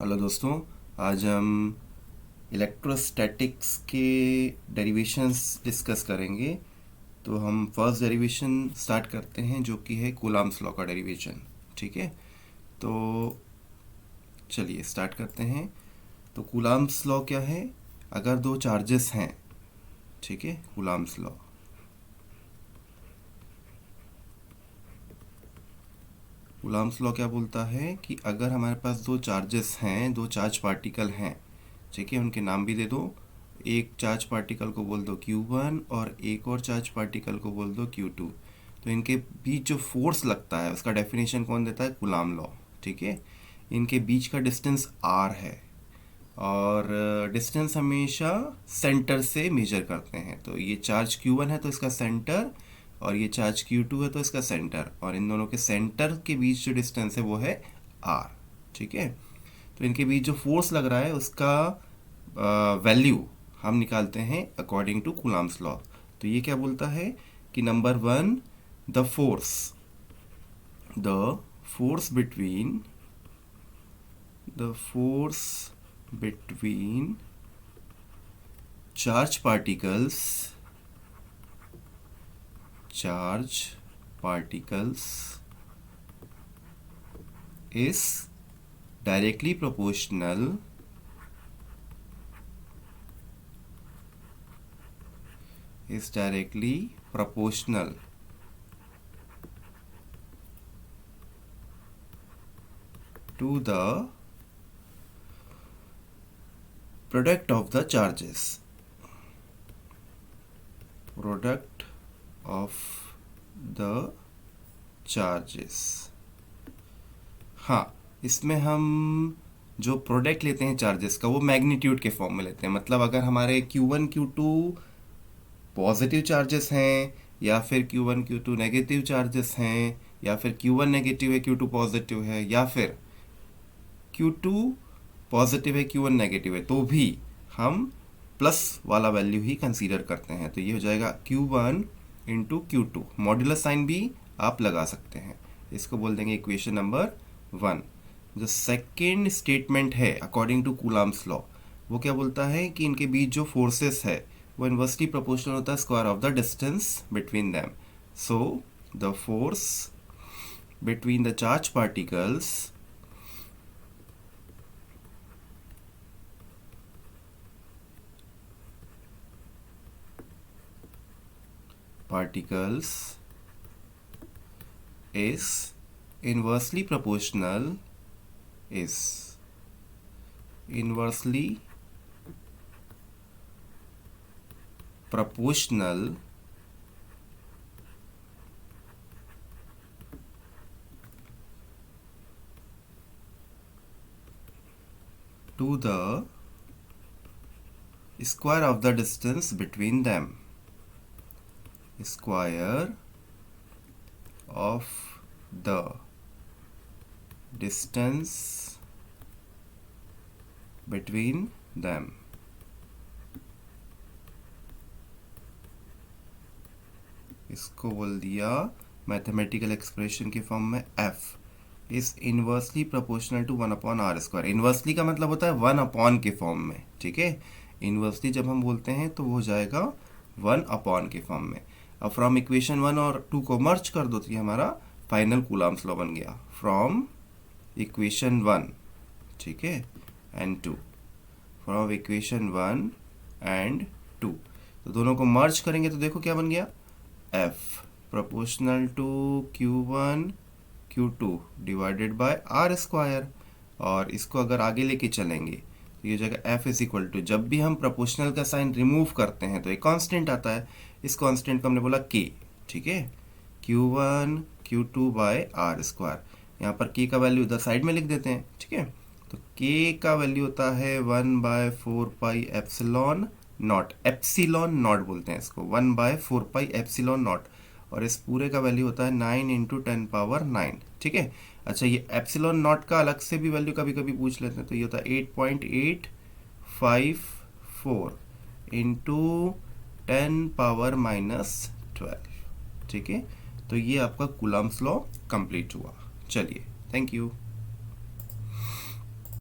Hello दोस्तों, आज हम इलेक्ट्रोस्टैटिक्स के डेरिवेशंस डिस्कस करेंगे। तो हम फर्स्ट डेरिवेशन स्टार्ट करते हैं जो कि है कूलम्ब्स लॉ का डेरिवेशन। ठीक है, तो चलिए स्टार्ट करते हैं। तो कूलम्ब्स लॉ क्या है? अगर दो चार्जेस हैं, ठीक है, कूलम्ब्स लॉ क्या बोलता है कि अगर हमारे पास दो चार्जेस हैं, दो चार्ज पार्टिकल हैं, ठीक है, उनके नाम भी दे दो। एक चार्ज पार्टिकल को बोल दो Q1 और एक और चार्ज पार्टिकल को बोल दो Q2। तो इनके बीच जो फोर्स लगता है उसका डेफिनेशन कौन देता है? Coulomb law. ठीक है, इनके बीच का डिस्टेंस r है और डिस्टेंस हमेशा सेंटर से मेजर करते हैं। तो ये चार्ज Q1 है तो इसका सेंटर, और ये चार्ज Q2 है तो इसका सेंटर, और इन दोनों के सेंटर के बीच जो डिस्टेंस है वो है r। ठीक है, तो इनके बीच जो फोर्स लग रहा है उसका वैल्यू हम निकालते हैं अकॉर्डिंग टू कूलम्ब्स लॉ। तो ये क्या बोलता है कि number one, the force between the force between charge particles is directly proportional to the product of the charges. Product of the charges। हाँ, इसमें हम जो प्रोडक्ट लेते हैं चार्जेस का वो मैग्नीट्यूड के फॉर्म में लेते हैं। मतलब अगर हमारे Q1 Q2 पॉजिटिव चार्जेस हैं, या फिर Q1 Q2 नेगेटिव चार्जेस हैं, या फिर Q1 नेगेटिव है Q2 पॉजिटिव है, या फिर Q2 पॉजिटिव है Q1 नेगेटिव है, तो भी हम प्लस वाला वैल्यू ही कंसीडर करते हैं। तो ये हो जाएगा Q1 into Q2। Modulus sign भी आप लगा सकते हैं, इसको बोल देंगे इक्वेशन नंबर 1। जो सेकेंड स्टेटमेंट है अकॉर्डिंग टू कूलम्ब्स लॉ, वो क्या बोलता है कि इनके बीच जो फोर्सेस है वो इन्वर्सली प्रोपोर्शनल होता है square of the distance between them. So the force between the charge particles is inversely proportional to the square of the distance between them। Square of the distance between them। इसको बोल दिया mathematical expression के form में f is inversely proportional to 1/r²। Inversely का मतलब होता है 1/, के फॉर्म में। ठीक है, इनवर्सली जब हम बोलते हैं तो वो हो जाएगा 1/, के फॉर्म में। अब फ्रॉम इक्वेशन 1 और 2 को मर्ज कर दो तो ये हमारा फाइनल कूलम्ब्स लॉ बन गया। फ्रॉम इक्वेशन 1, ठीक है, एंड 2, फ्रॉम इक्वेशन 1 एंड 2, तो दोनों को मर्ज करेंगे तो देखो क्या बन गया, f proportional to Q1 Q2 divided by r²। और इसको अगर आगे लेके चलेंगे तो ये हो जाएगा f इज इक्वल टू, जब भी हम प्रोपोर्शनल का साइन रिमूव करते हैं तो एक कांस्टेंट आता है, इस कांस्टेंट को हमने बोला k। ठीक है, Q1 Q2 बाय r²। यहाँ पर k का वैल्यू इधर साइड में लिख देते हैं। ठीक है, तो k का वैल्यू होता है 1/4 एप्सिलॉन नॉट, एप्सिलॉन नॉट बोलते हैं इसको, 1/4 एप्सिलॉन नॉट। और इस पूरे का वैल्यू होता है 9 × 10⁹। ठीक है, अच्छा ये एप्सिलॉन नॉट का अलग से भी वैल्यू कभी कभी पूछ लेते हैं, तो ये होता है 8.854 इंटू 10⁻⁻12। ठीक है, तो ये आपका कूलम्ब्स लॉ कंप्लीट हुआ। चलिए, थैंक यू।